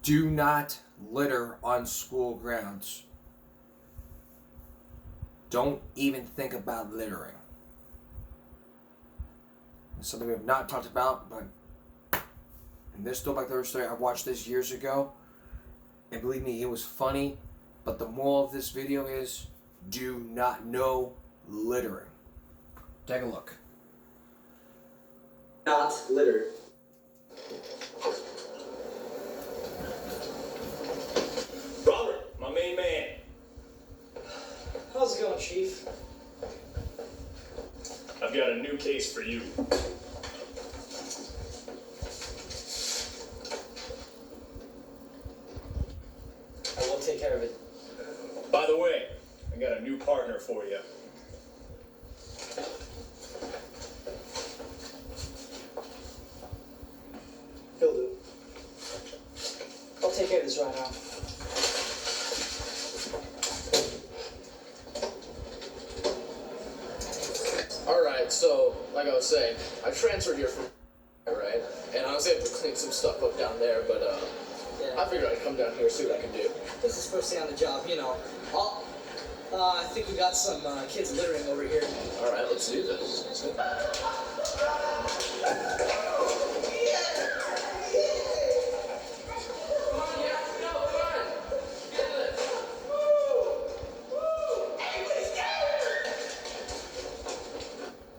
Do not litter on school grounds. Don't even think about littering. It's something we have not talked about, but in this Throwback Thursday story, I watched this years ago, and believe me, it was funny, but the moral of this video is, do not know littering. Take a look. Not litter. Robert, my main man. How's it going, Chief? I've got a new case for you. I will take care of it. By the way, I got a new partner for you. He'll do. I'll take care of this right now. Alright, so, like I was saying, I transferred here from right? And I was able to clean some stuff up down there, but, Yeah. I figured I'd come down here, see what I can do. This is first day on the job, you know. I think we got some kids littering over here. Alright, let's do this.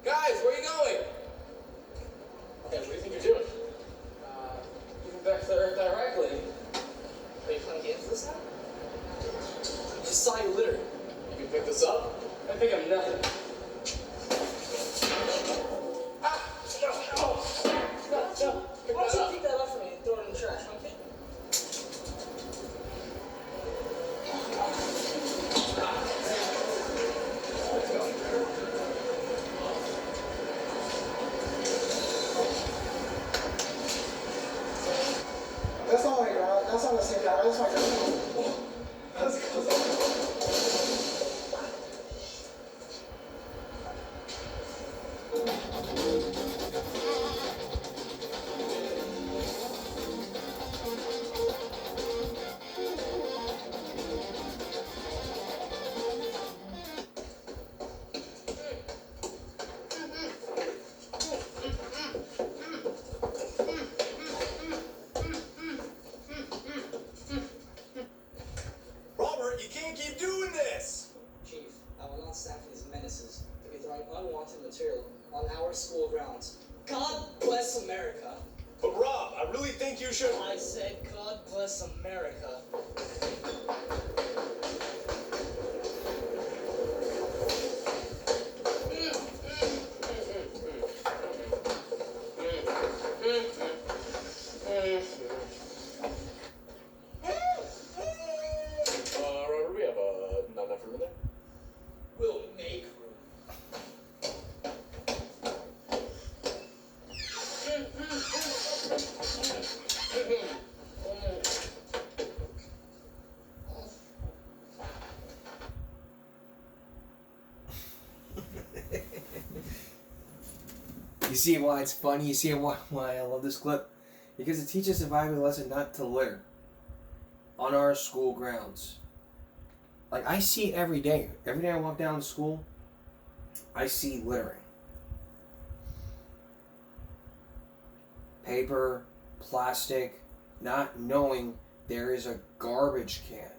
Guys, where are you going? Hey, what do you think you're doing? Moving back there directly. Are you playing games this time? Just saw you litter. You can pick this up? I think I'm nothing. Ah! No! No! Pick Why that don't you up. pick that up for me and throw it in the trash, okay? Let's go. That's not like that's not the same guy. That's my girl. Let's go. Robert, you can't keep doing this! Chief, I will not stand for these menaces to be throwing unwanted material on our school grounds. God bless America. But Rob, I really think you should... I said God bless America. Robert, we have not enough room in there? We'll make room. You see why it's funny? You see why I love this clip? Because it teaches a valuable lesson not to litter on our school grounds. Like, I see it every day. Every day I walk down to school, I see littering. Paper, plastic, not knowing there is a garbage can.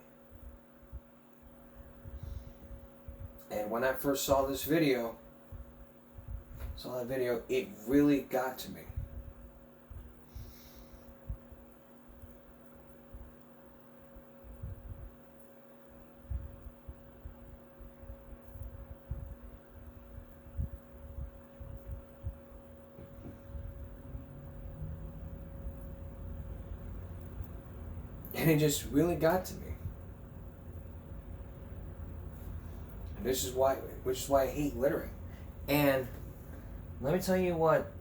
And when I first saw this video, it really got to me. And it just really got to me. And which is why I hate littering. And let me tell you what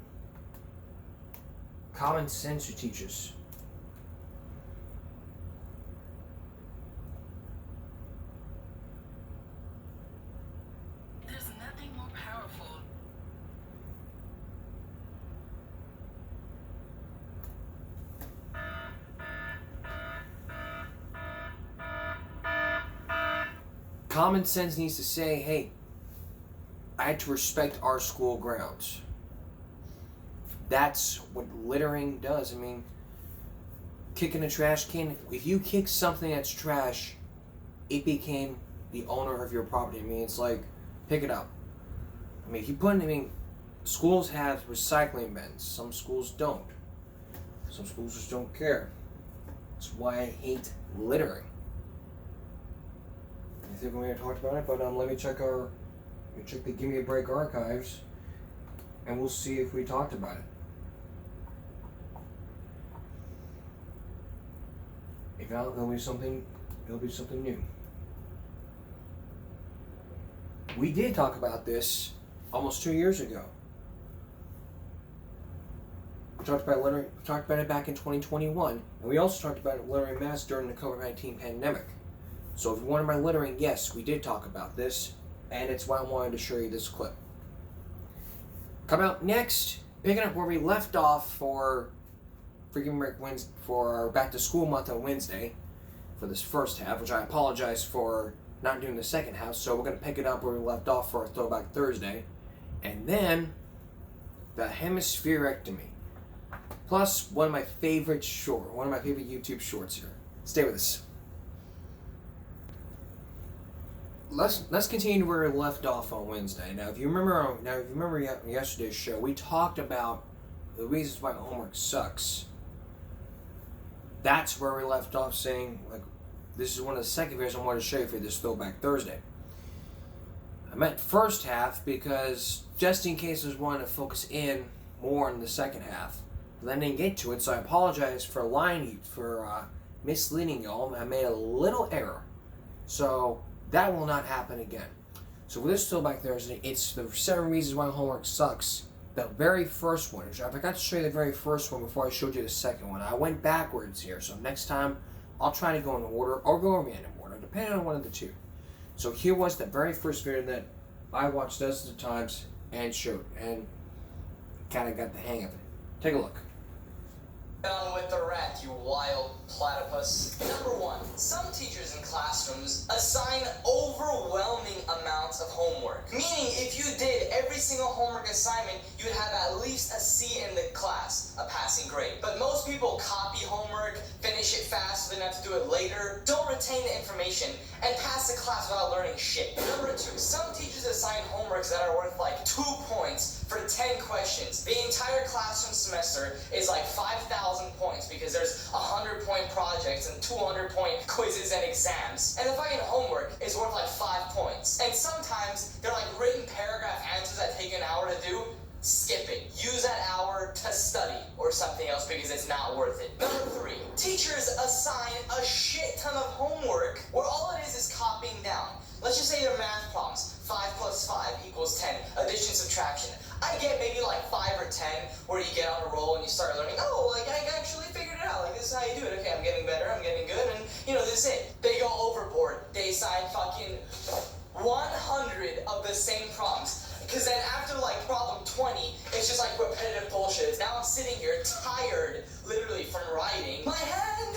common sense should teach us. There's nothing more powerful. Common sense needs to say, hey, I had to respect our school grounds. That's what littering does. I mean, kicking a trash can, if you kick something that's trash, it became the owner of your property. I mean, it's like, pick it up. I mean, if you put in, I mean, schools have recycling bins. Some schools don't. Some schools just don't care. That's why I hate littering. I think we may have talked about it, but let me check the Give Me a Break archives, and we'll see if we talked about it. If not, it'll be something new. We did talk about this almost 2 years ago. We talked about littering. We talked about it back in 2021, and we also talked about littering mass during the COVID-19 pandemic. So if you wanted my littering, yes, we did talk about this, and it's why I wanted to show you this clip. Come out next, picking up where we left off for Freaking Break Wednesday, for our back to school month on Wednesday, for this first half, which I apologize for not doing the second half. So we're gonna pick it up where we left off for our Throwback Thursday, and then the hemispherectomy, plus one of my favorite YouTube shorts here. Stay with us. Let's continue where we left off on Wednesday. Now, if you remember yesterday's show, we talked about the reasons why homework sucks. That's where we left off, saying, like, this is one of the second videos I wanted to show you for this Throwback Thursday. I meant first half because just in case I was wanting to focus in more on the second half, but then I didn't get to it, so I apologize for misleading y'all. I made a little error, so that will not happen again. So with this Throwback Thursday, it's the 7 reasons why homework sucks. The very first one. I forgot to show you the very first one before I showed you the second one. I went backwards here, so next time I'll try to go in order or go in random order, depending on one of the two. So here was the very first video that I watched dozens of times and showed, and kind of got the hang of it. Take a look. On with the rat, you wild platypus. Number 1, some teachers in classrooms assign overwhelming amounts of homework. Meaning, if you did every single homework assignment, you'd have at least a C in the class, a passing grade. But most people copy homework, finish it fast so they don't have to do it later, don't retain the information, and pass the class without learning shit. Number 2, some teachers assign homeworks that are worth like 2 points for 10 questions. The entire classroom semester is like 5,000 points because there's 100-point projects and 200-point quizzes and exams. And the fucking homework is worth like 5 points. And sometimes they're like written paragraph answers that take an hour to do. Skip it. Use that hour to study or something else because it's not worth it. Number 3, teachers assign a shit ton of homework where all it is copying down. Let's just say they're math problems. 5 plus 5 equals 10. Addition, subtraction. I get maybe like 5 or 10 where you get on a roll and you start learning, oh, like I actually figured it out. Like this is how you do it. Okay, I'm getting better, I'm getting good, and this is it. They go overboard. They assign fucking 100 of the same problems. Because then after like problem 20, it's just like repetitive bullshit. Now I'm sitting here tired, literally from writing. My hand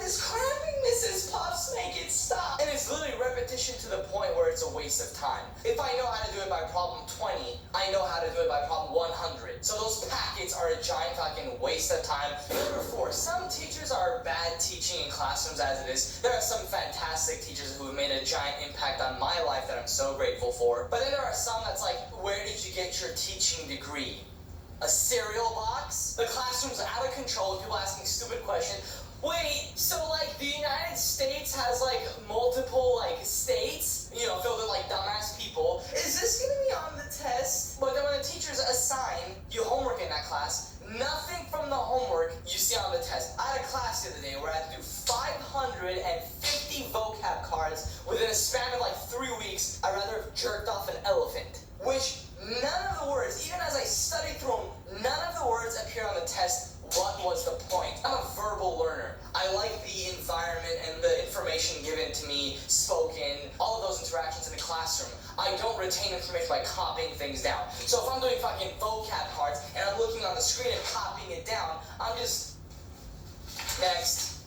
is cramping, Mrs. Puffs, make it stop. And it's literally repetition to the point where it's a waste of time. If I know how to do it by problem 20, I know how to do it by problem 100. So those packets are a giant fucking waste of time. Number 4, some teachers are bad teaching in classrooms as it is. There are some fantastic teachers who have made a giant impact on my life that I'm so grateful for. But then there are some that's like, where did you get your teaching degree? A cereal box? The classroom's out of control, people asking stupid questions. Wait, so like the United States has like multiple like states, filled with like dumbass people. Is this gonna be on the test? But then when the teachers assign you homework in that class, nothing from the homework you see on the test. I had a class the other day where I had to do 550 vocab cards within a span of like 3 weeks. I'd rather have jerked off an elephant. Which none of the words, even as I studied through them, none of the words appear on the test. What was the point? I'm a verbal learner. I like the environment and the information given to me, spoken, all of those interactions in the classroom. I don't retain information by copying things down. So if I'm doing fucking vocab cards and I'm looking on the screen and copying it down, I'm just next.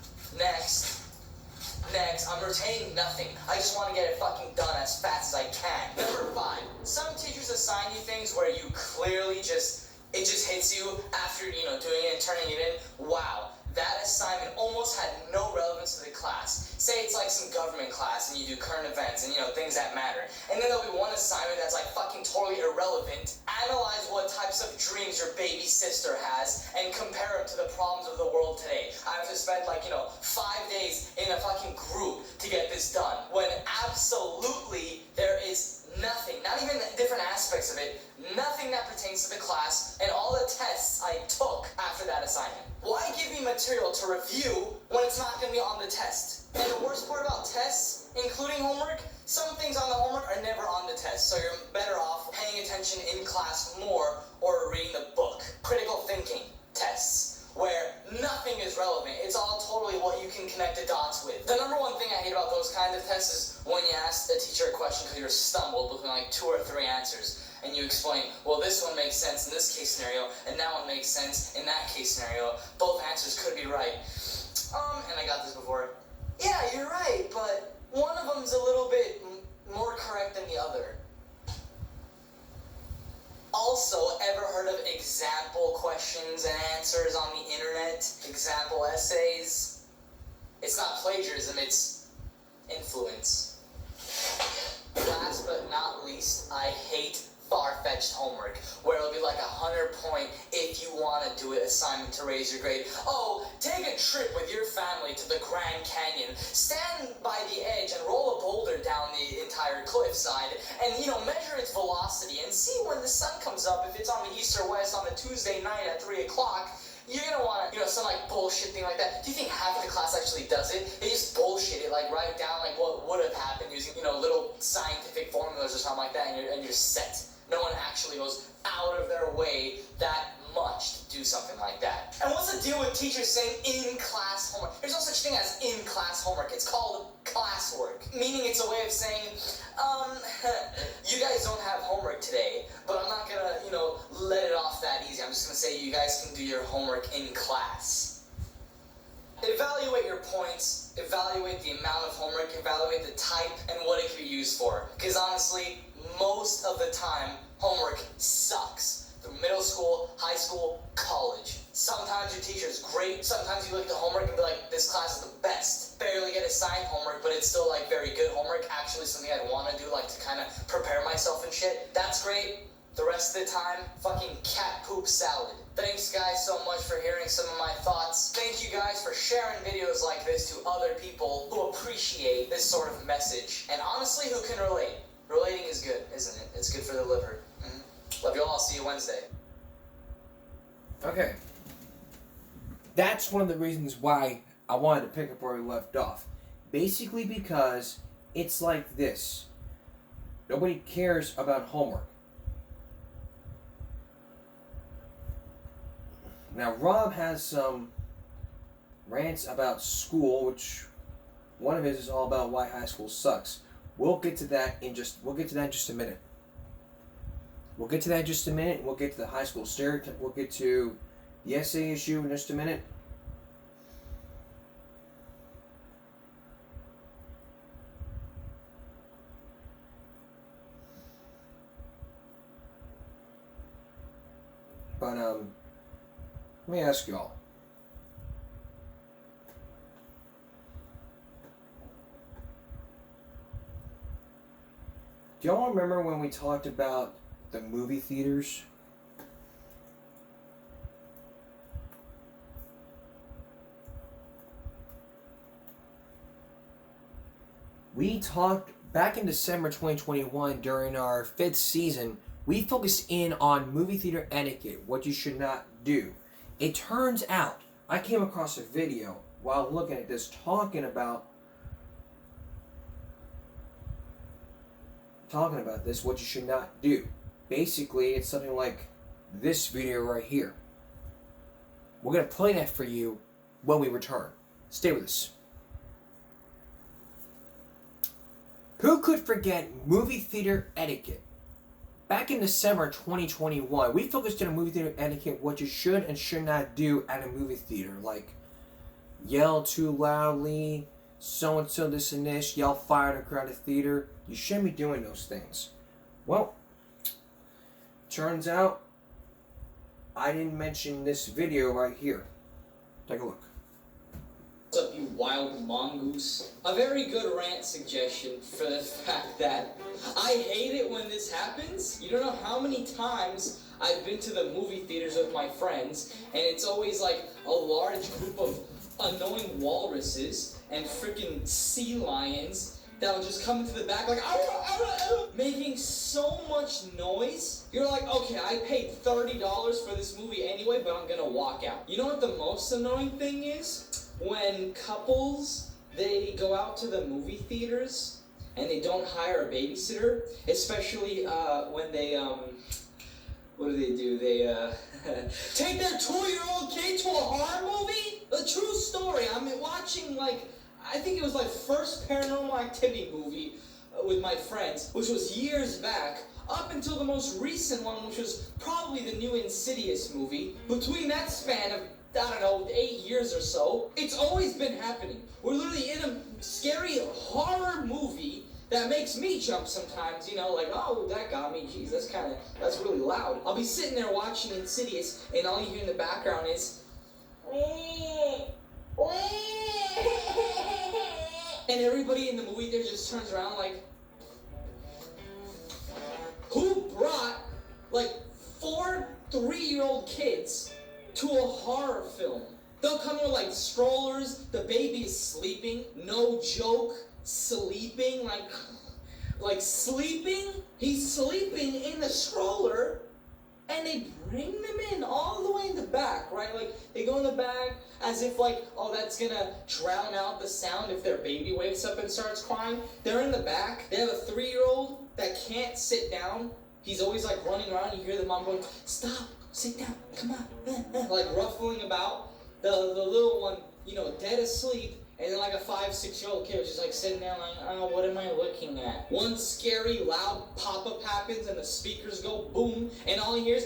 Next, I'm retaining nothing. I just want to get it fucking done as fast as I can. Number 5, some teachers assign you things where you clearly it just hits you after, doing it and turning it in. Wow, that assignment almost had no relevance to the class. Say it's like some government class and you do current events and, things that matter. And then there'll be one assignment that's like fucking totally irrelevant. Analyze what types of dreams your baby sister has and compare them to the problems of the world today. I have to spend 5 days in a fucking group to get this done. When absolutely there is nothing, not even different aspects of it, nothing that pertains to the class and all the tests I took after that assignment. Why give me material to review when it's not going to be on the test? And the worst part about tests, including homework, some things on the homework are never on the test, so you're better off paying attention in class more or reading the book. Critical thinking tests, where nothing is relevant. It's all totally what you can connect the dots with. The number one thing I hate about those kinds of tests is when you ask a teacher a question because you're stumbled looking like 2 or 3 answers. And you explain, well, this one makes sense in this case scenario, and that one makes sense in that case scenario. Both answers could be right. And I got this before. Yeah, you're right, but one of them's a little bit more correct than the other. Also, ever heard of example questions and answers on the internet? Example essays? It's not plagiarism, it's influence. Last but not least, I hate far-fetched homework, where it'll be like 100-point if you want to do it assignment to raise your grade. Oh, take a trip with your family to the Grand Canyon, stand by the edge and roll a boulder down the entire cliffside, and measure its velocity and see when the sun comes up, if it's on the east or west on a Tuesday night at 3 o'clock. You're gonna want to, some bullshit thing like that. Do you think half the class actually does it? They just bullshit it, write down what would have happened using, little scientific formulas or something like that, and you're set. No one actually goes out of their way that much to do something like that. And what's the deal with teachers saying in-class homework? There's no such thing as in-class homework. It's called classwork. Meaning it's a way of saying, you guys don't have homework today, but I'm not gonna, let it off that easy. I'm just gonna say you guys can do your homework in class. Evaluate your points, evaluate the amount of homework, evaluate the type and what it can be used for. Because honestly, most of the time, homework sucks. Through middle school, high school, college. Sometimes your teacher's great, sometimes you look at the homework and be like, this class is the best. Barely get assigned homework, but it's still very good homework, actually something I'd want to do, to kind of prepare myself and shit. That's great. The rest of the time, fucking cat poop salad. Thanks guys so much for hearing some of my thoughts. Thank you guys for sharing videos like this to other people who appreciate this sort of message. And honestly, who can relate. Relating is good, isn't it? It's good for the liver. Love you all. See you Wednesday. Okay. That's one of the reasons why I wanted to pick up where we left off. Basically because it's like this. Nobody cares about homework. Now, Rob has some rants about school, which one of his is all about why high school sucks. We'll get to that in just a minute. We'll get to that in just a minute. We'll get to the high school stereotype. We'll get to the essay issue in just a minute. But let me ask y'all. Do y'all remember when we talked about the movie theaters? We talked back in December 2021 during our 5th season. We focused in on movie theater etiquette, what you should not do. It turns out, I came across a video while looking at this talking about this, what you should not do. Basically, it's something like this video right here. We're going to play that for you when we return. Stay with us. Who could forget movie theater etiquette? Back in December 2021, we focused on movie theater etiquette, what you should and should not do at a movie theater, like yell too loudly, so-and-so this and this, yell fire at a crowded theater. You shouldn't be doing those things. Well, turns out I didn't mention this video right here. Take a look. What's up, you wild mongoose? A very good rant suggestion for the fact that I hate it when this happens. You don't know how many times I've been to the movie theaters with my friends, and it's always like a large group of annoying walruses and freaking sea lions that'll just come into the back like making so much noise. You're like, okay, I paid $30 for this movie anyway, but I'm gonna walk out. You know what the most annoying thing is? When couples, they go out to the movie theaters and they don't hire a babysitter, especially when they what do? They take their 2-year-old kid to a horror movie? A true story. I'm watching, like, I think it was like first Paranormal Activity movie with my friends, which was years back, up until the most recent one, which was probably the new Insidious movie. Between that span of, I don't know, 8 years or so, it's always been happening. We're literally in a scary horror movie that makes me jump sometimes, you know, like, oh, that got me, jeez, that's really loud. I'll be sitting there watching Insidious, and all you hear in the background is, and everybody in the movie there just turns around like, who brought, like, 4 3-year-old kids to a horror film? They'll come with, like, strollers, the baby is sleeping, no joke, sleeping, like sleeping? He's sleeping in the stroller, and they bring them in all the way in the back, right? Like, they go in the back as if, like, oh, that's gonna drown out the sound if their baby wakes up and starts crying. They're in the back. They have a 3-year-old that can't sit down. He's always, like, running around. You hear the mom going, stop, sit down, come on, like, ruffling about. The little one, you know, dead asleep. And then like a 5, 6-year-old kid was just like sitting there like, oh, what am I looking at? One scary loud pop-up happens and the speakers go boom, and all he hears,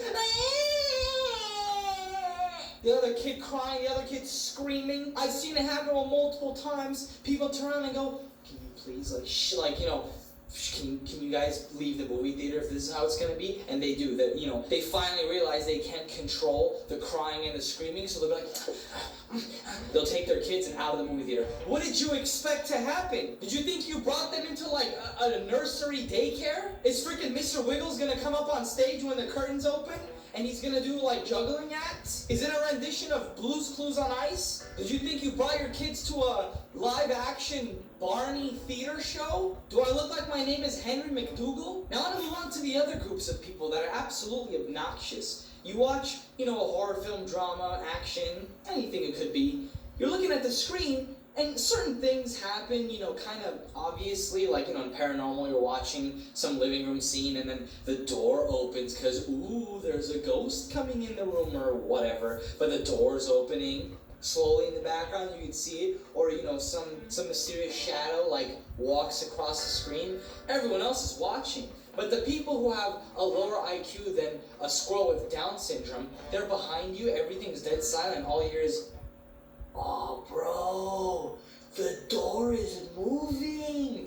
the other kid crying, the other kid screaming. I've seen it happen multiple times. People turn around and go, can you please, like, you know, can you guys leave the movie theater if this is how it's gonna be? And they do. That, you know, they finally realize they can't control the crying and the screaming, so they'll be like, they'll take their kids and out of the movie theater. What did you expect to happen? Did you think you brought them into like a nursery daycare? Is freaking Mr. Wiggles gonna come up on stage when the curtains open? And he's gonna do like juggling acts? Is it a rendition of Blue's Clues on Ice? Did you think you brought your kids to a live action Barney theater show? Do I look like my name is Henry McDougal? Now I want to move on to the other groups of people that are absolutely obnoxious. You watch, you know, a horror film, drama, action, anything it could be. You're looking at the screen, and certain things happen, you know, kind of obviously, like, you know, in Paranormal, you're watching some living room scene, and then the door opens because, ooh, there's a ghost coming in the room or whatever, but the door's opening. Slowly in the background, you can see it, or, you know, some mysterious shadow, like, walks across the screen. Everyone else is watching. But the people who have a lower IQ than a squirrel with Down syndrome, they're behind you, everything's dead silent, all you hear is, oh, bro, the door is moving.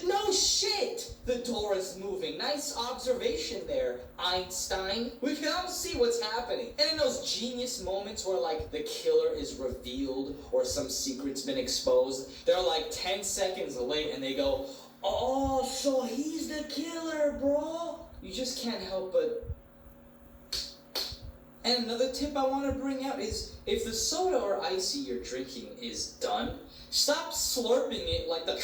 No shit, the door is moving. Nice observation there, Einstein. We can all see what's happening. And in those genius moments where, like, the killer is revealed or some secret's been exposed, they're like 10 seconds late and they go, oh, so he's the killer, bro. You just can't help but... And another tip I want to bring out is, if the soda or icy you're drinking is done, stop slurping it like that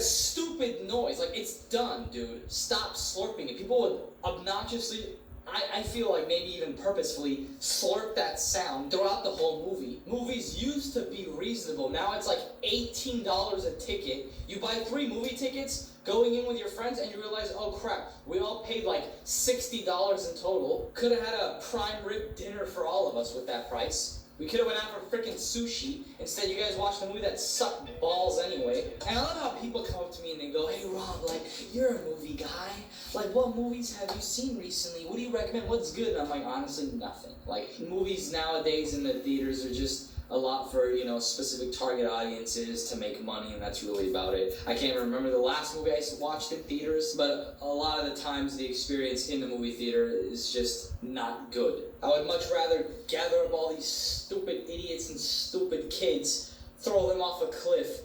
stupid noise. Like, it's done, dude. Stop slurping it. People would obnoxiously, I feel like maybe even purposefully, slurp that sound throughout the whole movie. Movies used to be reasonable. Now it's like $18 a ticket. You buy 3 movie tickets, going in with your friends, and you realize, oh crap, we all paid like $60 in total. Could have had a prime rib dinner for all of us with that price. We could have went out for freaking sushi. Instead, you guys watched a movie that sucked balls anyway. And I love how people come up to me and they go, hey Rob, like, you're a movie guy. Like, what movies have you seen recently? What do you recommend? What's good? And I'm like, honestly, nothing. Like, movies nowadays in the theaters are just, a lot for, specific target audiences to make money, and that's really about it. I can't remember the last movie I watched in theaters, but a lot of the times the experience in the movie theater is just not good. I would much rather gather up all these stupid idiots and stupid kids, throw them off a cliff,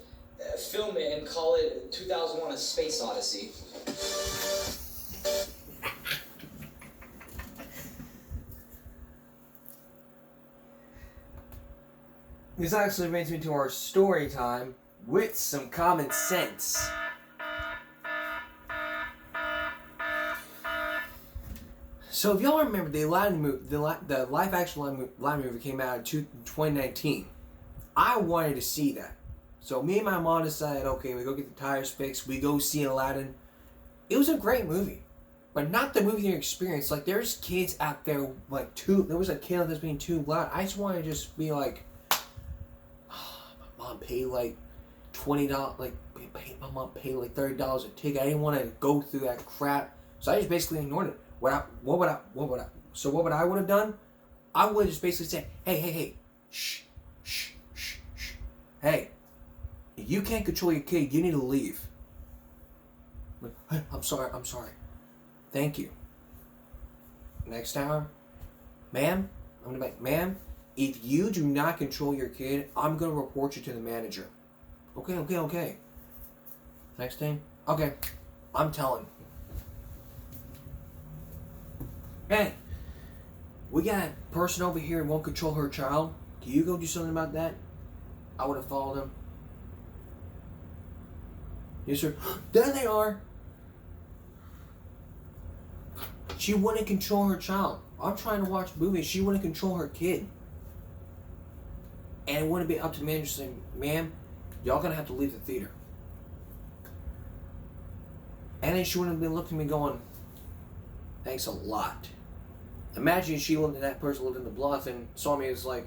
film it, and call it 2001: A Space Odyssey. This actually brings me to our story time with some common sense. So if y'all remember, the live action Aladdin movie came out in 2019. I wanted to see that. So me and my mom decided, okay, we go get the tires fixed, we go see Aladdin. It was a great movie. But not the movie theater experience. Like, there's kids out there, there was a kid out there being too loud. I just want to just be like, my mom paid like $20, my mom paid like $30 a ticket. I didn't want to go through that crap. So I just basically ignored it. What would I would have done? I would have just basically said, hey, shh. Hey, if you can't control your kid, you need to leave. Like, hey, I'm sorry. Thank you. Next hour, ma'am, I'm gonna be like, ma'am, if you do not control your kid, I'm gonna report you to the manager. Okay. Next thing, okay, I'm telling. Hey, we got a person over here who won't control her child. Can you go do something about that? I would have followed him. Yes, sir. There they are. She wouldn't control her child. I'm trying to watch movies. She wouldn't control her kid. And it wouldn't be up to the manager saying, ma'am, y'all gonna have to leave the theater. And then she wouldn't have been looking at me going, thanks a lot. Imagine she lived in that person lived in the bluff and saw me as like,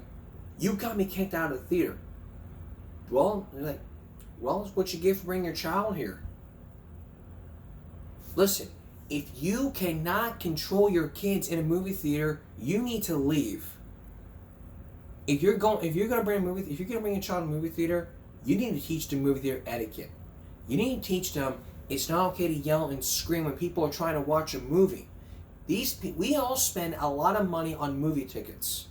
you got me kicked out of the theater. Well, it's what you get for bringing your child here. Listen, if you cannot control your kids in a movie theater, you need to leave. If you're gonna bring a child to a movie theater, you need to teach them movie theater etiquette. You need to teach them it's not okay to yell and scream when people are trying to watch a movie. We all spend a lot of money on movie tickets.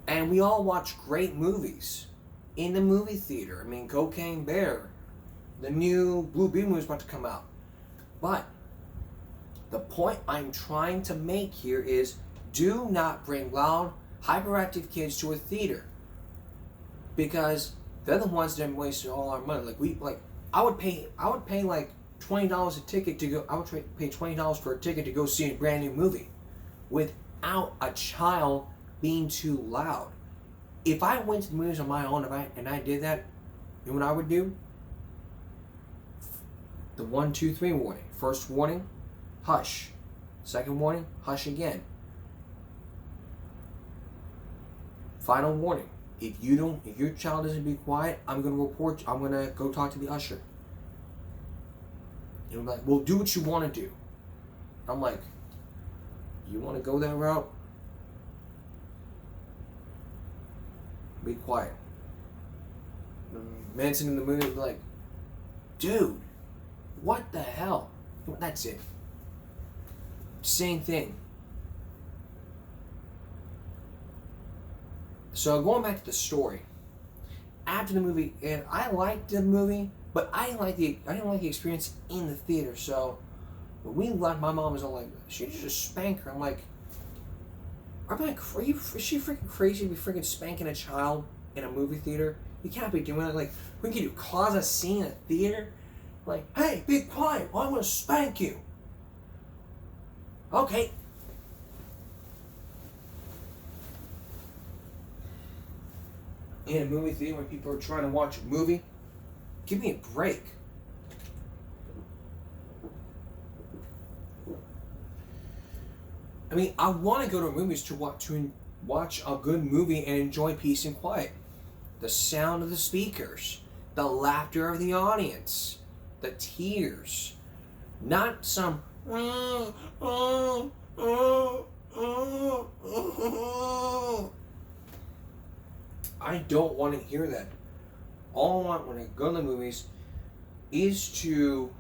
And we all watch great movies in the movie theater. I mean, Cocaine Bear, the new Blue Beetle movie is about to come out. But the point I'm trying to make here is, do not bring loud, hyperactive kids to a theater, because they're the ones that wasted all our money. I would pay like $20 a ticket to go. I would pay $20 for a ticket to go see a brand new movie, without a child being too loud. If I went to the movies on my own and I did that, you know what I would do? The 1, 2, 3 warning. First warning, hush. Second warning, hush again. Final warning. If your child doesn't be quiet, I'm gonna report you. I'm gonna go talk to the usher. And I'm like, well, do what you want to do. I'm like, you want to go that route? Be quiet. Manson in the movie was like, dude, what the hell? That's it. Same thing. So going back to the story, after the movie, and I liked the movie, but I didn't like the experience in the theater. So when we left, my mom was all like, she just spank her. I'm like, is she freaking crazy to be freaking spanking a child in a movie theater? You can't be doing it. Like, we can do cause a scene in a theater. Like, hey, be quiet, or I'm gonna spank you. Okay. In a movie theater when people are trying to watch a movie, give me a break. I mean, I want to go to movies to watch a good movie and enjoy peace and quiet. The sound of the speakers, the laughter of the audience, the tears, not some I don't want to hear that. All I want when I go to the movies is to.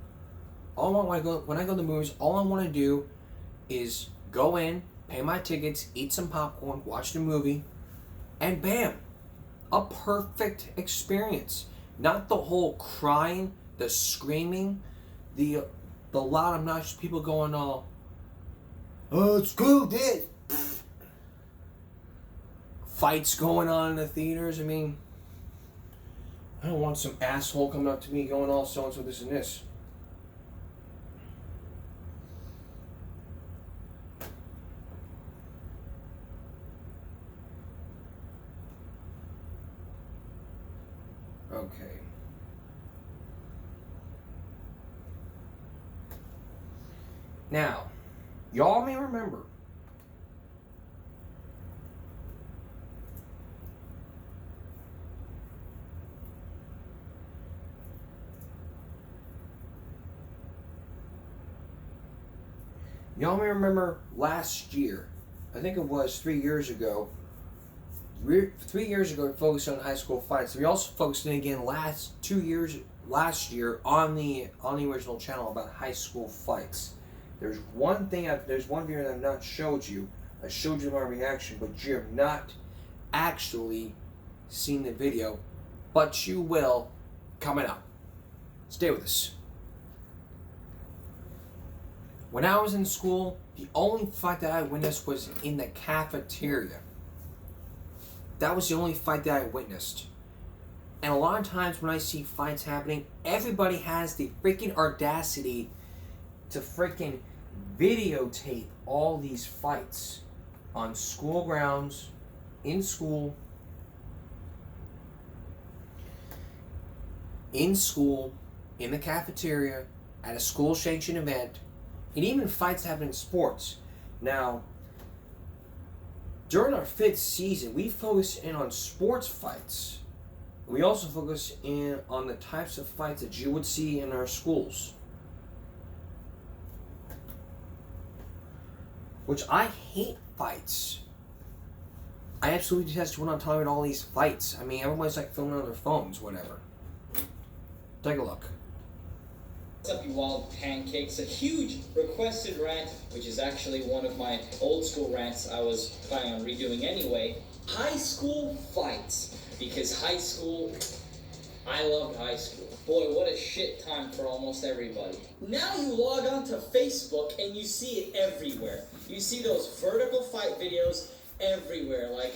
All I want when I go to the movies, all I want to do is go in, pay my tickets, eat some popcorn, watch the movie, and bam, a perfect experience. Not the whole crying, the screaming, the loud obnoxious people going all, oh, screw this. Fights going on in the theaters. I mean, I don't want some asshole coming up to me going all so and so this and this. Okay. Now, y'all may remember last year, I think it was 3 years ago. 3 years ago, we focused on high school fights. We also focused in again last year on the original channel about high school fights. There's one video that I've not showed you. I showed you my reaction, but you have not actually seen the video, but you will coming up. Stay with us. When I was in school, the only fight that I witnessed was in the cafeteria. That was the only fight that I witnessed. And a lot of times when I see fights happening, everybody has the freaking audacity to freaking videotape all these fights on school grounds, in school, in the cafeteria, at a school-sanctioned event, and even fights happen in sports. Now, during our 5th season, we focus in on sports fights. We also focus in on the types of fights that you would see in our schools. Which I hate fights. I absolutely detest when I'm talking about all these fights. I mean, everybody's like filming on their phones, whatever. Take a look. What's up, you wild pancakes? A huge requested rant, which is actually one of my old school rants I was planning on redoing anyway. High school fights. Because high school, I loved high school. Boy, what a shit time for almost everybody. Now you log on to Facebook and you see it everywhere. You see those vertical fight videos everywhere, like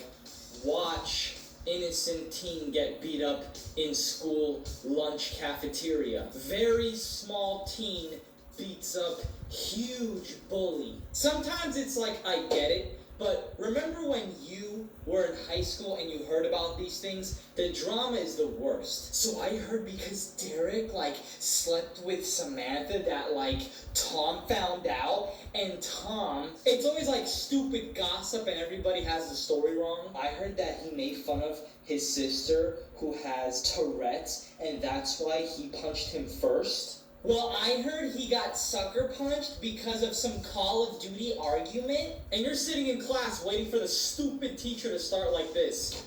watch innocent teen get beat up in school lunch cafeteria. Very small teen beats up huge bully. Sometimes it's like, I get it, but remember when you were in high school and you heard about these things? The drama is the worst. So I heard because Derek, slept with Samantha that, Tom found out, and Tom, it's always, stupid gossip and everybody has the story wrong. I heard that he made fun of his sister who has Tourette's, and that's why he punched him first. Well, I heard he got sucker punched because of some Call of Duty argument, and you're sitting in class waiting for the stupid teacher to start like this.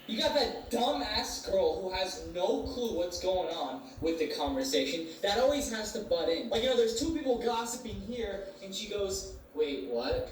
You got that dumbass girl who has no clue what's going on with the conversation that always has to butt in. There's two people gossiping here, and she goes, wait, what?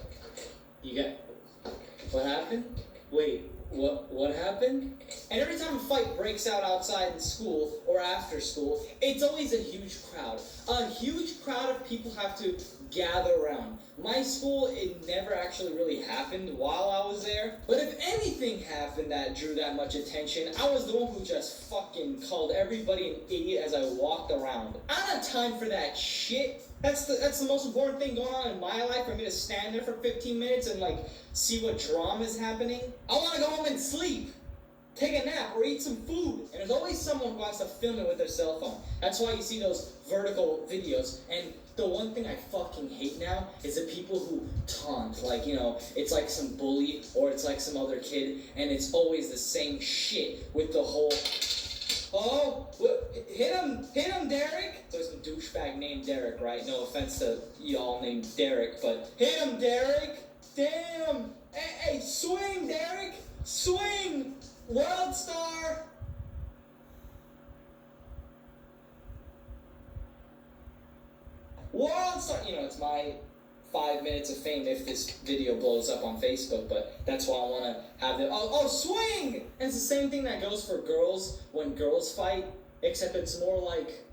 What happened? Wait, what happened? And every time a fight breaks out outside in school or after school, it's always a huge crowd. A huge crowd of people have to gather around. My school, it never actually really happened while I was there. But if anything happened that drew that much attention, I was the one who just fucking called everybody an idiot as I walked around. I don't have time for that shit. That's the most important thing going on in my life, for me to stand there for 15 minutes and see what drama is happening. I want to go home and sleep, take a nap, or eat some food. And there's always someone who has to film it with their cell phone. That's why you see those vertical videos. And the one thing I fucking hate now is the people who taunt. It's like some bully or it's like some other kid, and it's always the same shit with the whole, oh, hit him, Derek. There's some douchebag named Derek, right? No offense to y'all named Derek, but hit him, Derek. Damn. Hey, swing, Derek. Swing. World Star! World Star! You know, it's my 5 minutes of fame if this video blows up on Facebook, but that's why I want to have the swing! And it's the same thing that goes for girls when girls fight, except it's more like...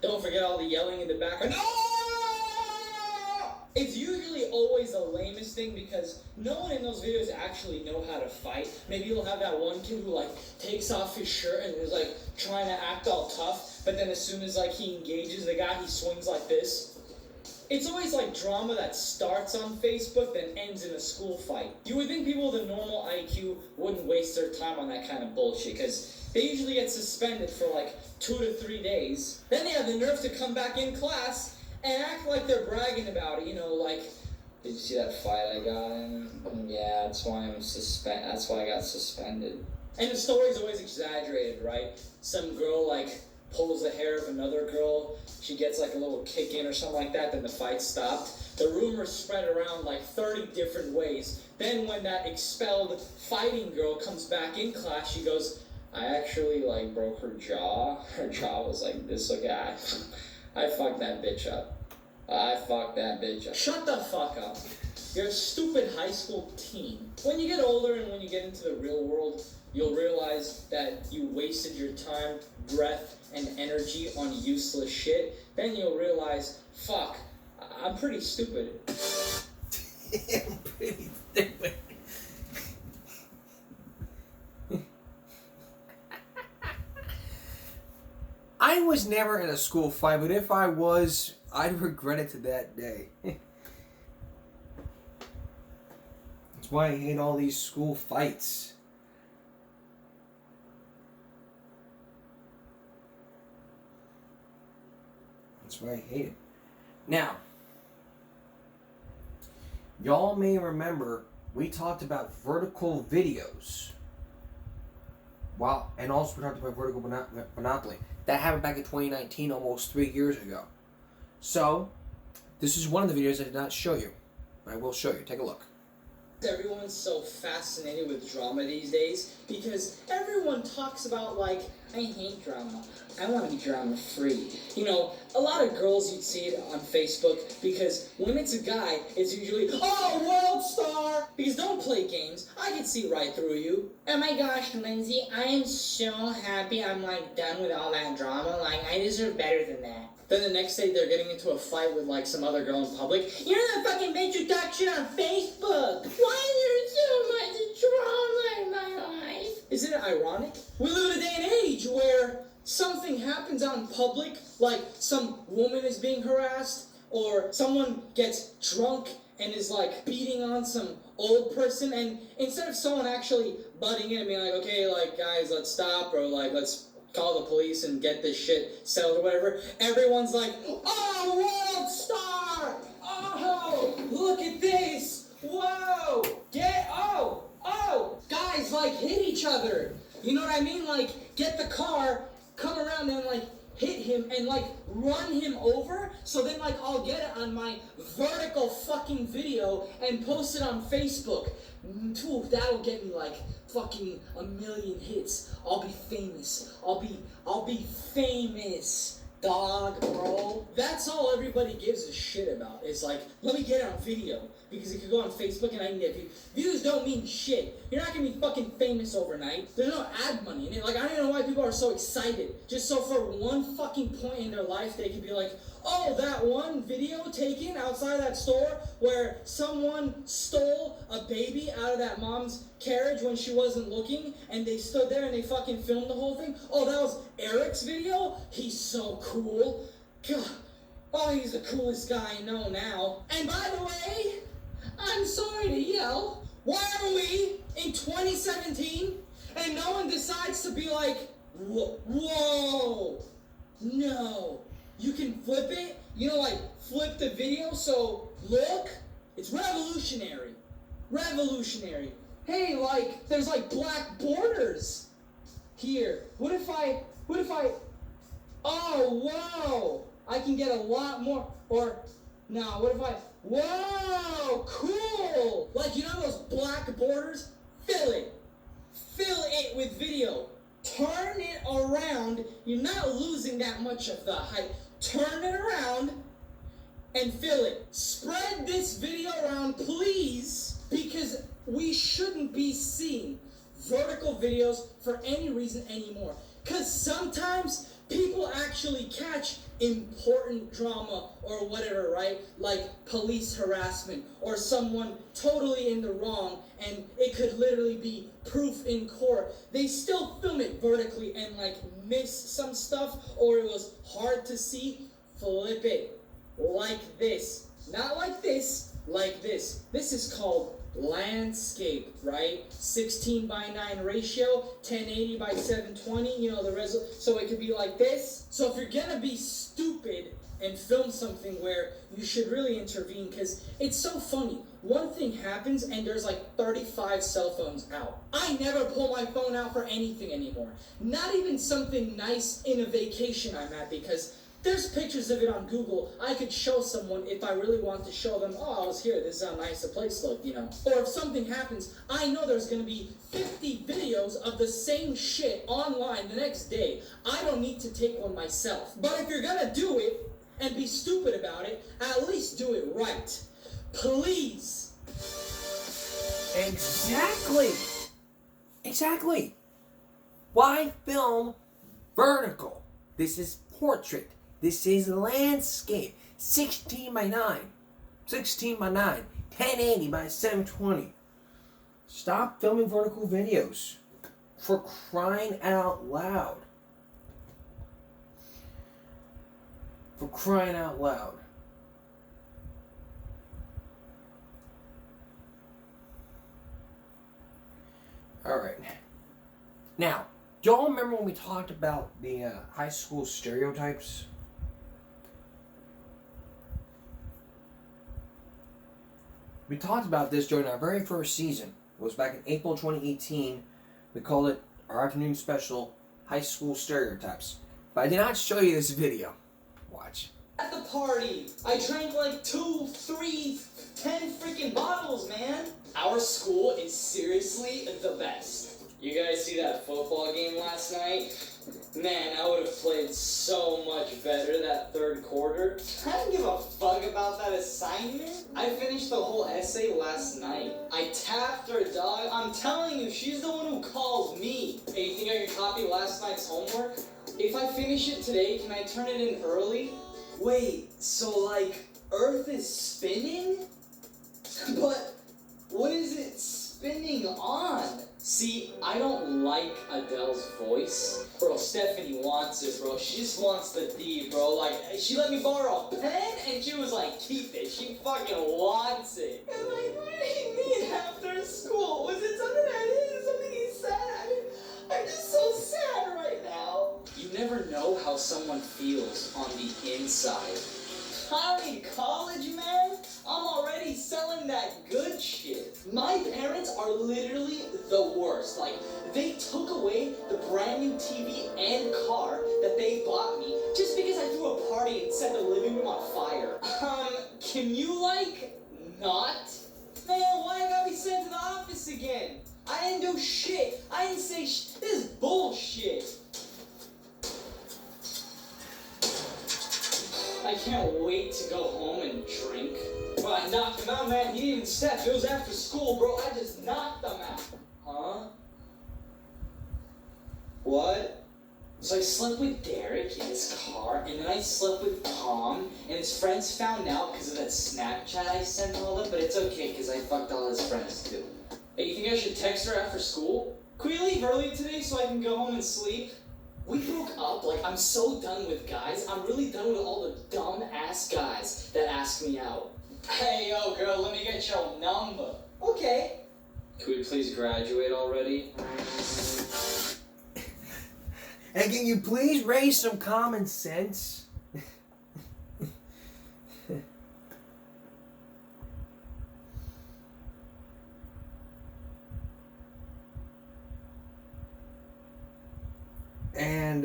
Don't forget all the yelling in the background. No! It's usually always the lamest thing because no one in those videos actually know how to fight. Maybe you'll have that one kid who like takes off his shirt and is like trying to act all tough, but then as soon as like he engages the guy, he swings like this. It's always like drama that starts on Facebook then ends in a school fight. You would think people with a normal IQ wouldn't waste their time on that kind of bullshit because they usually get suspended for like 2 to 3 days. Then they have the nerve to come back in class and act like they're bragging about it, you know, like, did you see that fight I got in? Yeah, that's why that's why I got suspended. And the story's always exaggerated, right? Some girl, like, pulls the hair of another girl, she gets, like, a little kick in or something like that, then the fight stopped. The rumors spread around, like, 30 different ways. Then when that expelled fighting girl comes back in class, she goes, I actually, like, broke her jaw. Her jaw was like this, so yeah, I fucked that bitch up. Shut the fuck up. You're a stupid high school teen. When you get older and when you get into the real world, you'll realize that you wasted your time, breath, and energy on useless shit. Then you'll realize, fuck, I'm pretty stupid. I'm pretty stupid. I was never in a school fight, but if I was, I'd regret it to that day. That's why I hate all these school fights. That's why I hate it. Now, y'all may remember we talked about vertical videos. Wow, and also we talked about vertical monopoly. That happened back in 2019, almost 3 years ago. So, this is one of the videos I did not show you. I will show you. Take a look. Everyone's so fascinated with drama these days because everyone talks about, like, I hate drama. I want to be drama free. You know, a lot of girls, you'd see it on Facebook because when it's a guy, it's usually, oh, world star! Because don't play games. I can see right through you. Oh my gosh, Lindsay, I am so happy I'm, like, done with all that drama. Like, I deserve better than that. Then the next day they're getting into a fight with like some other girl in public. You're that fucking bitch who talk shit on Facebook. Why is there so much drama in my life? Isn't it ironic? We live in a day and age where something happens out in public, like some woman is being harassed, or someone gets drunk and is like beating on some old person, and instead of someone actually butting in and being like, okay, like guys, let's stop, or like let's call the police and get this shit settled or whatever, everyone's like, oh, world star! Oh, look at this! Whoa! Guys, like, hit each other. You know what I mean? Like, get the car, come around and, like, hit him and, like, run him over, so then, like, I'll get it on my vertical fucking video and post it on Facebook. Ooh, that'll get me, like, fucking 1 million hits. I'll be famous. I'll be famous, dog, bro. That's all everybody gives a shit about. It's like, let me get it on video, because it could go on Facebook and I can get views. Views don't mean shit. You're not gonna be fucking famous overnight. There's no ad money in it. Like, I don't know why people are so excited. Just so for one fucking point in their life, they could be like, oh, that one video taken outside of that store where someone stole a baby out of that mom's carriage when she wasn't looking, and they stood there and they fucking filmed the whole thing. Oh, that was Eric's video? He's so cool. God. Oh, he's the coolest guy I know now. And by the way, I'm sorry to yell, why are we in 2017 and no one decides to be like, whoa, no. You can flip it, you know, like flip the video, so look, it's revolutionary. Revolutionary. Hey, like, there's like black borders here. What if I, oh, wow, I can get a lot more, or, no, what Wow, cool! Like, you know those black borders? Fill it. Fill it with video. Turn it around. You're not losing that much of the height. Turn it around and fill it. Spread this video around, please, because we shouldn't be seeing vertical videos for any reason anymore. Because sometimes people actually catch important drama or whatever, right? Like police harassment or someone totally in the wrong, and it could literally be proof in court. They still film it vertically and like miss some stuff, or it was hard to see. Flip it like this. Not like this, like this. This is called landscape, right? 16 by 9 ratio, 1080 by 720, you know, so it could be like this. So if you're gonna be stupid and film something where you should really intervene, because it's so funny. One thing happens and there's like 35 cell phones out. I never pull my phone out for anything anymore. Not even something nice in a vacation I'm at, because there's pictures of it on Google. I could show someone if I really want to show them, oh, I was here, this is how nice the place looked, you know. Or if something happens, I know there's gonna be 50 videos of the same shit online the next day. I don't need to take one myself. But if you're gonna do it and be stupid about it, at least do it right. Please. Exactly. Exactly. Why film vertical? This is portrait. This is landscape. 16 by 9. 16 by 9. 1080 by 720. Stop filming vertical videos. For crying out loud. For crying out loud. Alright. Now, do y'all remember when we talked about the high school stereotypes? We talked about this during our very first season. It was back in April 2018. We called it our afternoon special, High School Stereotypes. But I did not show you this video. Watch. At the party, I drank like 2, 3, 10 freaking bottles, man. Our school is seriously the best. You guys see that football game last night? Man, I would have played so much better that third quarter. I don't give a fuck about that assignment. I finished the whole essay last night. I tapped her, dog. I'm telling you, she's the one who calls me. Hey, you think I can copy last night's homework? If I finish it today, can I turn it in early? Wait, so like, Earth is spinning? But what is it spinning on? See, I don't like Adele's voice. Bro, Stephanie wants it, bro. She just wants the D, bro. Like, she let me borrow a pen, and she was like, keep it. She fucking wants it. And like, what do you mean after school? Was it something I did? Something he said? I'm just so sad right now. You never know how someone feels on the inside. I'm in college, man. I'm already selling that good shit. My parents are literally the worst. Like, they took away the brand new TV and car that they bought me just because I threw a party and set the living room on fire. Can you, like, not? Man, why I gotta be sent to the office again? I didn't do shit. I didn't say This is bullshit. I can't wait to go home and drink. Well, I knocked him out, man. He didn't even step. It was after school, bro. I just knocked him out. Huh? What? So I slept with Derek in his car, and then I slept with Tom, and his friends found out because of that Snapchat I sent all them, but it's okay because I fucked all his friends too. Hey, you think I should text her after school? Can we leave early today so I can go home and sleep? We broke up. Like, I'm so done with guys. I'm really done with all the dumb-ass guys that ask me out. Hey, yo, girl, let me get your number. Okay. Could we please graduate already? And can you please raise some common sense? And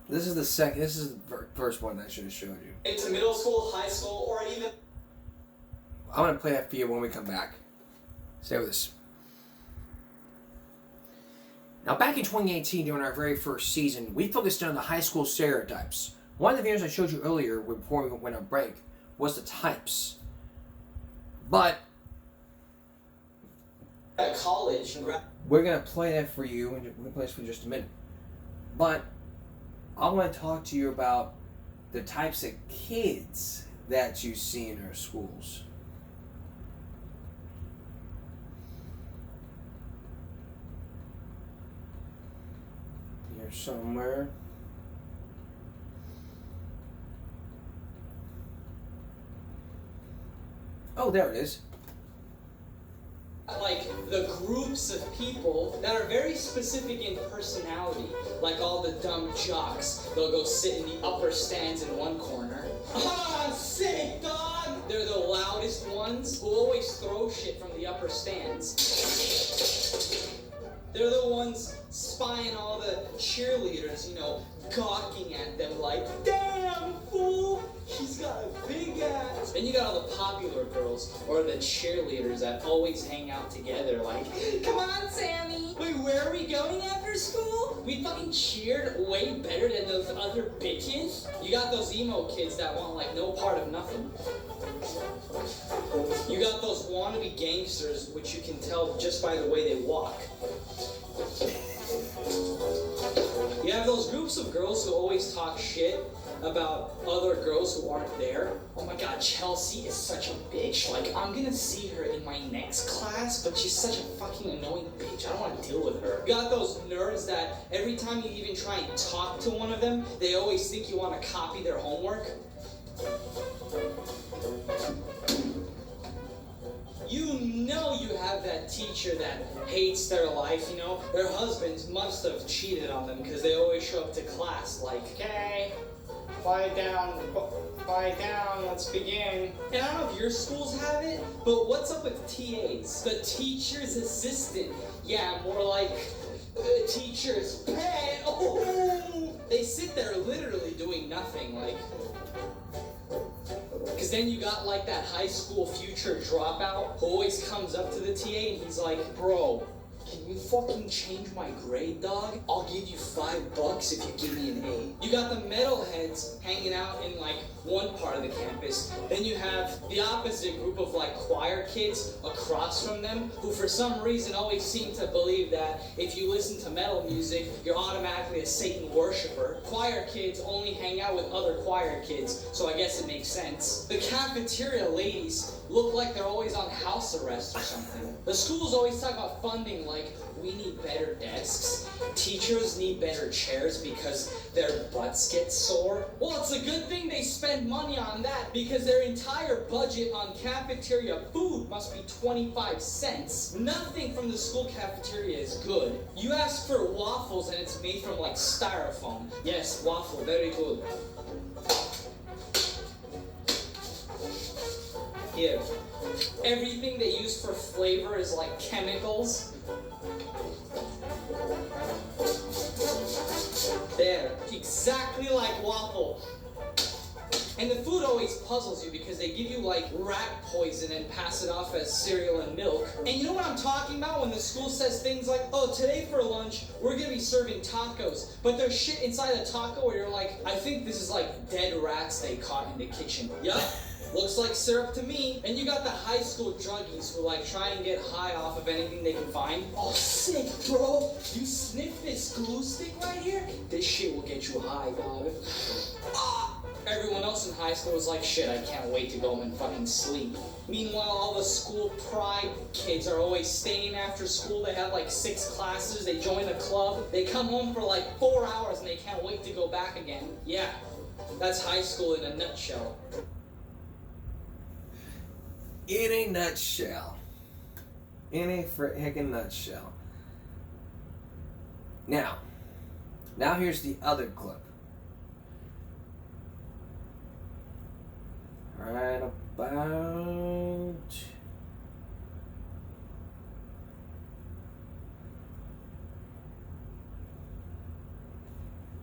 this is the first one that I should have showed you. Into middle school, high school, or even... I'm going to play that for you when we come back. Stay with us. Now, back in 2018, during our very first season, we focused on the high school stereotypes. One of the videos I showed you earlier before we went on break was the types. But at college... we're going to play that for you, and we're going to play this for just a minute. But I want to talk to you about the types of kids that you see in our schools. Here somewhere. Oh, there it is. Like the groups of people that are very specific in personality, like all the dumb jocks. They'll go sit in the upper stands in one corner. Ah, sick dog! They're the loudest ones who always throw shit from the upper stands. They're the ones spying all the cheerleaders, you know, gawking at them like, damn, fool, she's got a big ass. Then you got all the popular girls, or the cheerleaders that always hang out together like, come on, Sammy. Wait, where are we going after school? We fucking cheered way better than those other bitches. You got those emo kids that want like no part of nothing. You got those wannabe gangsters, which you can tell just by the way they walk. You have those groups of girls who always talk shit about other girls who aren't there. Oh my god, Chelsea is such a bitch. Like, I'm gonna see her in my next class, but she's such a fucking annoying bitch. I don't want to deal with her. You got those nerds that every time you even try and talk to one of them, they always think you want to copy their homework. You know you have that teacher that hates their life, you know? Their husbands must have cheated on them because they always show up to class like, okay, quiet down, let's begin. And I don't know if your schools have it, but what's up with TAs? The teacher's assistant. Yeah, more like the teacher's pet. Oh! They sit there literally doing nothing, like... Because then you got like that high school future dropout who always comes up to the TA and he's like, bro, can you fucking change my grade, dog? I'll give you $5 if you give me an A. You got the metalheads hanging out in like one part of the campus. Then you have the opposite group of like choir kids across from them who for some reason always seem to believe that if you listen to metal music, you're automatically a Satan worshiper. Choir kids only hang out with other choir kids, so I guess it makes sense. The cafeteria ladies look like they're always on house arrest or something. The schools always talk about funding like, we need better desks. Teachers need better chairs because their butts get sore. Well, it's a good thing they spend money on that because their entire budget on cafeteria food must be 25 cents. Nothing from the school cafeteria is good. You ask for waffles and it's made from like styrofoam. Yes, waffle, very good. Here. Everything they use for flavor is like chemicals. There, exactly like waffle. And the food always puzzles you because they give you like rat poison and pass it off as cereal and milk. And you know what I'm talking about when the school says things like, oh, today for lunch, we're gonna be serving tacos. But there's shit inside a taco where you're like, I think this is like dead rats they caught in the kitchen. Yup. Looks like syrup to me. And you got the high school druggies who like try and get high off of anything they can find. Oh, sick, bro. You sniff this glue stick right here? This shit will get you high, dog. Ah! Everyone else in high school was like, shit, I can't wait to go home and fucking sleep. Meanwhile, all the school pride kids are always staying after school. They have like 6 classes. They join a club. They come home for like 4 hours and they can't wait to go back again. Yeah, that's high school in a nutshell. In a nutshell. In a frickin' nutshell. Now here's the other clip. Right about...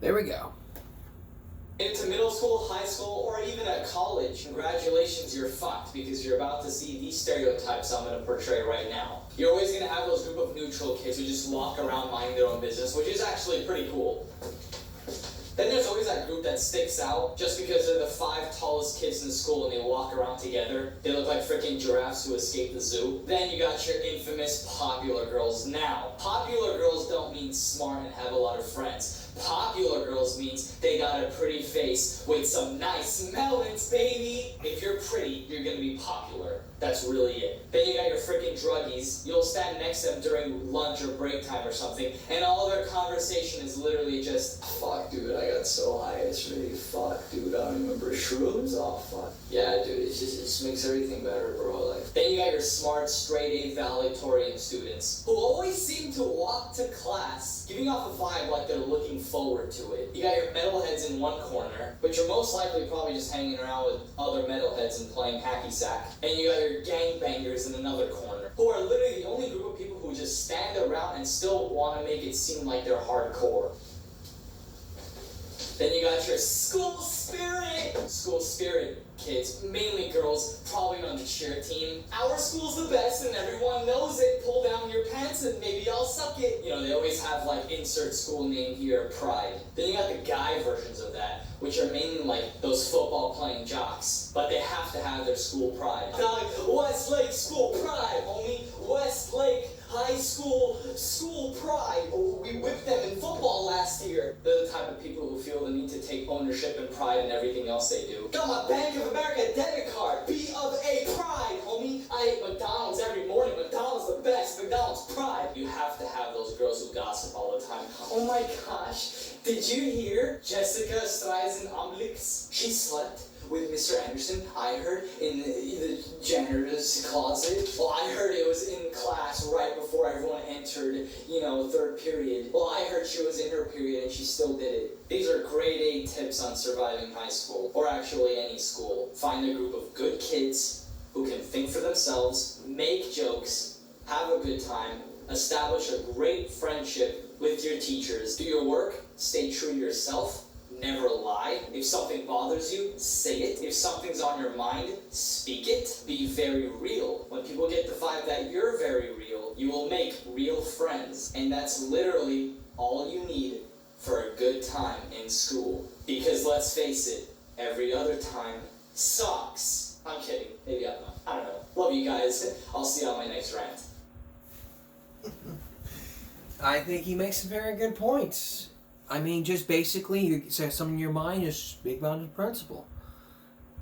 There we go. into middle school, high school, or even at college, congratulations, you're fucked because you're about to see these stereotypes I'm going to portray right now. You're always going to have those group of neutral kids who just walk around minding their own business, which is actually pretty cool. Then there's always that group that sticks out just because they're the 5 tallest kids in school and they walk around together. They look like freaking giraffes who escaped the zoo. Then you got your infamous popular girls. Now, popular girls don't mean smart and have a lot of friends. Popular girls means they got a pretty face with some nice melons, baby. If you're pretty, you're gonna be popular. That's really it. Then you got your freaking druggies. You'll stand next to them during lunch or break time or something, and all their conversation is literally just, fuck, dude, I got so high yesterday. Fuck, dude, I don't remember shrooms. Oh, fuck. Yeah, dude, it just makes everything better, bro. Like, then you got your smart, straight-A valedictorian students who always seem to walk to class giving off a vibe like they're looking forward to it. You got your metalheads in one corner, but you're most likely probably just hanging around with other metalheads and playing hacky sack. And you got your gangbangers in another corner, who are literally the only group of people who just stand around and still want to make it seem like they're hardcore. Then you got your school spirit. School spirit kids, mainly girls, probably on the cheer team. Our school's the best and everyone knows it. Pull down your pants and maybe I'll suck it. You know, they always have like insert school name here, pride. Then you got the guy versions of that, which are mainly like those football playing jocks. But they have to have their school pride. Westlake school pride, homie. Westlake High school pride. Oh, we whipped them in football last year. They're the type of people who feel the need to take ownership and pride in everything else they do. Got my Bank of America debit card. B of A pride, homie. I eat McDonald's every morning. McDonald's the best. McDonald's pride. You have to have those girls who gossip all the time. Oh my gosh, did you hear Jessica Streisand-Amblix? She slept with Mr. Anderson, I heard, in the janitor's closet. Well, I heard it was in class right before everyone entered, third period. Well, I heard she was in her period and she still did it. These are grade A tips on surviving high school, or actually any school. Find a group of good kids who can think for themselves, make jokes, have a good time, establish a great friendship with your teachers. Do your work, stay true to yourself, never lie. If something bothers you, say it. If something's on your mind, speak it. Be very real. When people get the vibe that you're very real, you will make real friends. And that's literally all you need for a good time in school. Because let's face it, every other time sucks. I'm kidding. Maybe I'm not. I don't know. Love you guys. I'll see you on my next rant. I think he makes some very good points. I mean, just basically, you say something in your mind, just speak about the principle.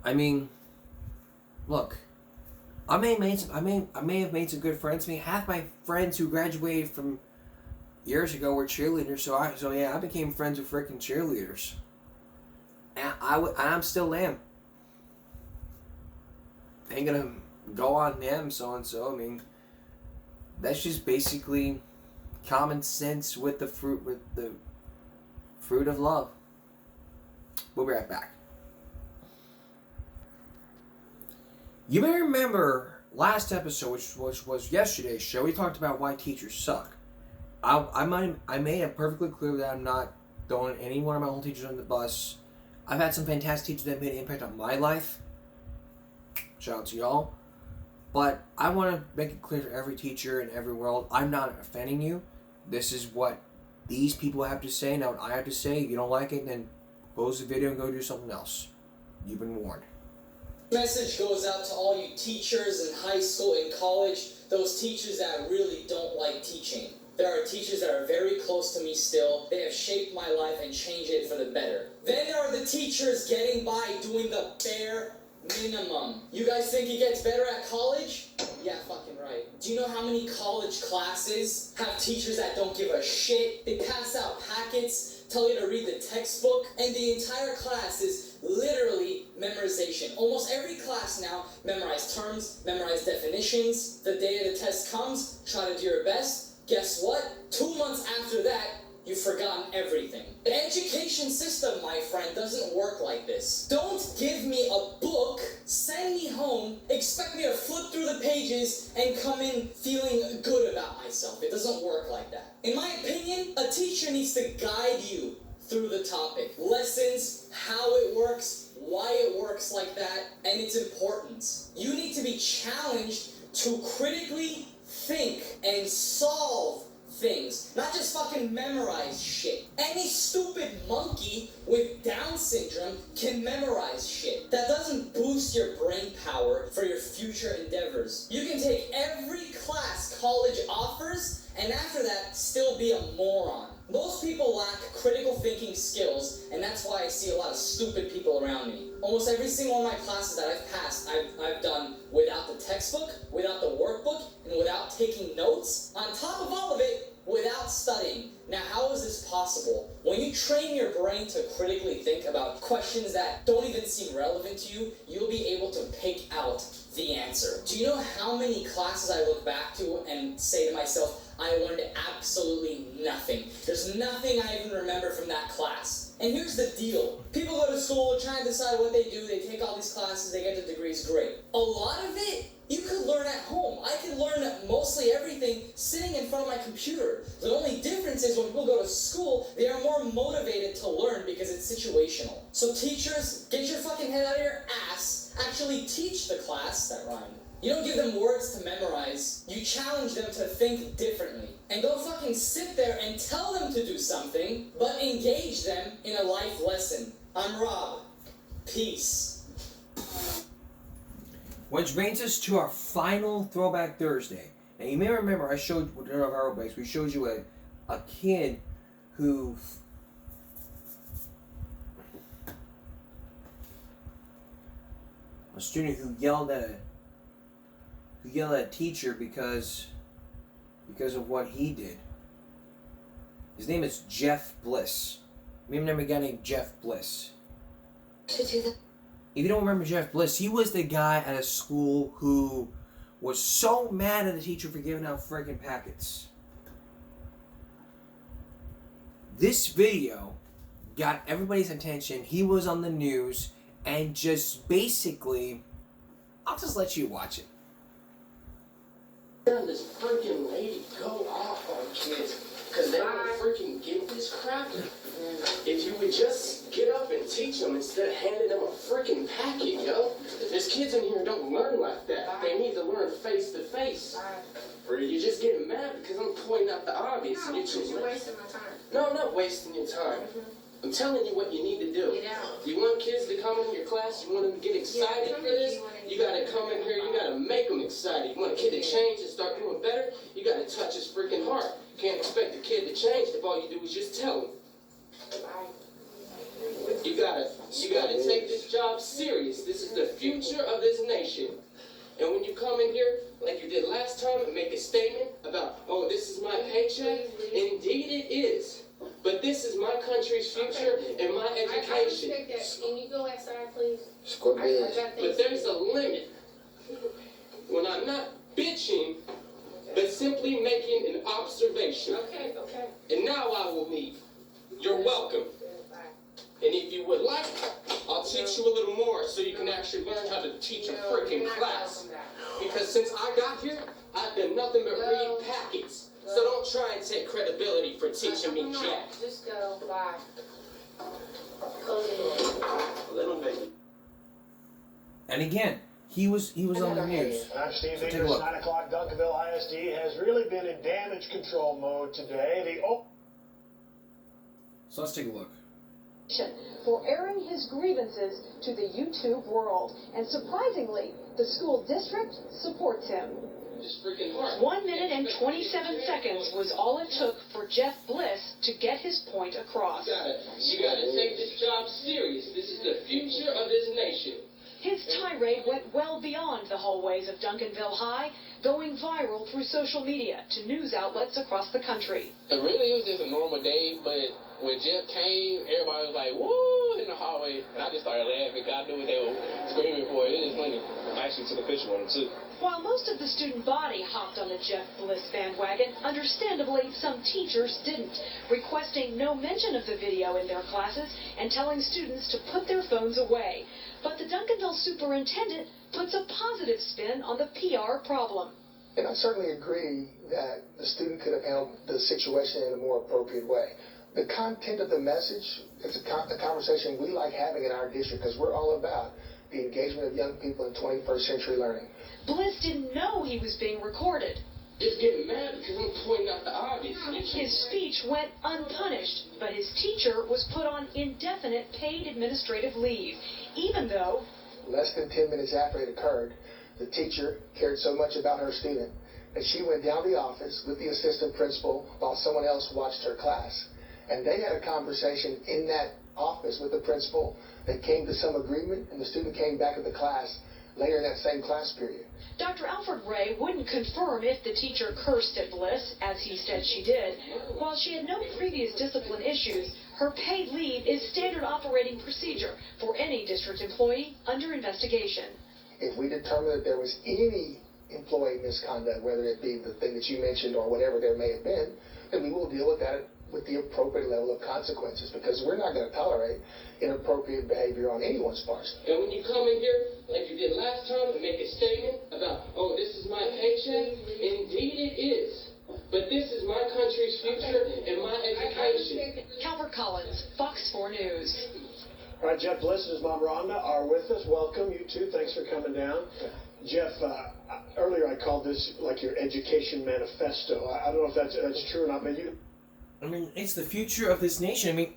I mean, look, I may have made some good friends. I mean, half my friends who graduated from years ago were cheerleaders, so yeah, I became friends with freaking cheerleaders, and I'm still am. Ain't gonna go on them, so and so. I mean, that's just basically common sense with the fruit of love. We'll be right back. You may remember last episode, which was yesterday's show, we talked about why teachers suck. I made it perfectly clear that I'm not throwing any one of my old teachers on the bus. I've had some fantastic teachers that made an impact on my life. Shout out to y'all. But I want to make it clear to every teacher in every world, I'm not offending you. This is what these people have to say, not what I have to say. If you don't like it, then close the video and go do something else. You've been warned. Message goes out to all you teachers in high school and college, those teachers that really don't like teaching. There are teachers that are very close to me still. They have shaped my life and changed it for the better. Then there are the teachers getting by doing the bare minimum. You guys think it gets better at college? Yeah, fucking right. Do you know how many college classes have teachers that don't give a shit? They pass out packets, tell you to read the textbook, and the entire class is literally memorization. Almost every class now, memorize terms, memorize definitions. The day of the test comes, try to do your best. Guess what? 2 months after that, you've forgotten everything. The education system, my friend, doesn't work like this. Don't give me a book, send me home, expect me to flip through the pages, and come in feeling good about myself. It doesn't work like that. In my opinion, a teacher needs to guide you through the topic. Lessons, how it works, why it works like that, and its importance. You need to be challenged to critically think and solve things, not just fucking memorize shit. Any stupid monkey with Down syndrome can memorize shit. That doesn't boost your brain power for your future endeavors. You can take every class college offers and after that still be a moron. Most people lack critical thinking skills, and that's why I see a lot of stupid people around me. Almost every single one of my classes that I've passed, I've done without the textbook, without the workbook, and without taking notes. On top of all of it, without studying. Now, how is this possible? When you train your brain to critically think about questions that don't even seem relevant to you, you'll be able to pick out the answer. Do you know how many classes I look back to and say to myself, I learned absolutely nothing. There's nothing I even remember from that class. And here's the deal. People go to school, try and decide what they do, they take all these classes, they get the degrees, great. A lot of it, you could learn at home. I could learn mostly everything sitting in front of my computer. The only difference is when people go to school, they are more motivated to learn because it's situational. So teachers, get your fucking head out of your ass, actually teach the class, that rhyme. You don't give them words to memorize, you challenge them to think differently. And don't fucking sit there and tell them to do something, but engage them in a life lesson. I'm Rob. Peace. Which brings us to our final Throwback Thursday. Now you may remember I showed one of our breaks. We showed you a kid who a student who yelled at a teacher because of what he did. His name is Jeff Bliss. Remember a guy named Jeff Bliss? If you don't remember Jeff Bliss, he was the guy at a school who was so mad at the teacher for giving out friggin' packets. This video got everybody's attention. He was on the news, and just basically, I'll just let you watch it. This freaking lady go off on kids because they don't freaking get this crap. If you would just get up and teach them instead of handing them a freaking packet, yo. There's kids in here who don't learn like that. They need to learn face to face. You're just getting mad because I'm pointing out the obvious. No, you're wasting my time. No, I'm not wasting your time. I'm telling you what you need to do. Get out. You want kids to come in your class, you want them to get excited for this, you gotta come in here, you gotta make them excited. You want a kid to change and start doing better, you gotta touch his freaking heart. Can't expect a kid to change if all you do is just tell him. You gotta take this job serious. This is the future of this nation. And when you come in here, like you did last time, and make a statement about, oh, this is my paycheck, indeed it is. But this is my country's future and my education. I respect that. Can you go outside, please? But there's a limit. When I'm not bitching, but simply making an observation. Okay. And now I will leave. You're welcome. And if you would like, I'll teach you a little more so you can actually learn how to teach a freaking class. Because since I got here, I've done nothing but read packets. So don't try and take credibility for teaching me jack. Just go. Bye. Little baby. And again, he was on the news. I'm Steve So take a Ingers, look. 9 o'clock. Duncanville ISD has really been in damage control mode today. So let's take a look. For airing his grievances to the YouTube world. And surprisingly, the school district supports him. Just freaking hard. 1 minute and 27 seconds was all it took for Jeff Bliss to get his point across. You gotta take this job serious. This is the future of this nation. His tirade went well beyond the hallways of Duncanville High, going viral through social media to news outlets across the country. It really was just a normal day, but when Jeff came, everybody was like, woo, in the hallway. And I just started laughing because I knew what they were screaming for. It was funny. I actually took a picture of him, too. While most of the student body hopped on the Jeff Bliss bandwagon, understandably, some teachers didn't, requesting no mention of the video in their classes and telling students to put their phones away. But the Duncanville superintendent puts a positive spin on the PR problem. And I certainly agree that the student could have handled the situation in a more appropriate way. The content of the message is a conversation we like having in our district because we're all about the engagement of young people in 21st century learning. Bliss didn't know he was being recorded. Just getting mad because I'm pointing out the obvious. His speech went unpunished, but his teacher was put on indefinite paid administrative leave, even though... Less than 10 minutes after it occurred, the teacher cared so much about her student that she went down to the office with the assistant principal while someone else watched her class. And they had a conversation in that office with the principal. They came to some agreement, and the student came back to the class later in that same class period. Dr. Alfred Ray wouldn't confirm if the teacher cursed at Bliss, as he said she did. While she had no previous discipline issues, her paid leave is standard operating procedure for any district employee under investigation. If we determine that there was any employee misconduct, whether it be the thing that you mentioned or whatever there may have been, then we will deal with that with the appropriate level of consequences, because we're not going to tolerate inappropriate behavior on anyone's part. And when you come in here, like you did last time, and make a statement about, oh, this is my paycheck, indeed it is. But this is my country's future and my education. Calvert Collins, Fox 4 News. All right, Jeff Bliss and his mom Rhonda are with us. Welcome, you two. Thanks for coming down. Jeff, earlier I called this like your education manifesto. I don't know if that's true or not, but you... I mean, it's the future of this nation. I mean,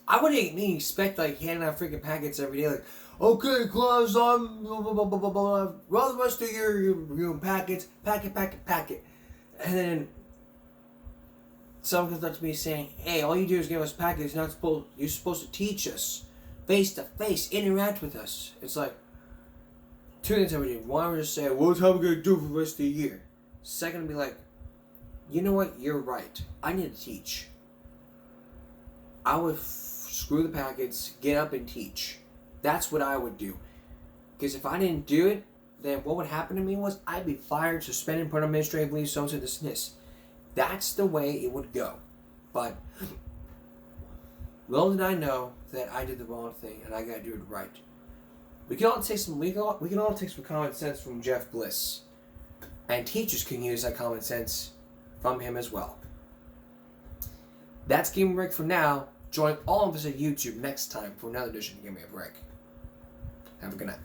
I wouldn't expect, like, handing out freaking packets every day, like, okay, class, blah, blah, blah, blah, blah, blah, roll the rest of your packets, packet. And then someone comes up to me saying, hey, all you do is give us packets, you're supposed to teach us, face to face, interact with us. It's like, two things I would do. One, I would just say, well, how are we going to do for the rest of the year? Second, I'd be like, you know what? You're right. I need to teach. I would screw the packets, get up and teach. That's what I would do. Because if I didn't do it, then what would happen to me was I'd be fired, suspended, put on administrative leave, so dismissed. That's the way it would go. But little did I know that I did the wrong thing and I got to do it right. We can all take some common sense from Jeff Bliss, and teachers can use that common sense from him as well. That's Give Me a Break for now. Join all of us at YouTube next time for another edition of Give Me a Break. Have a good night.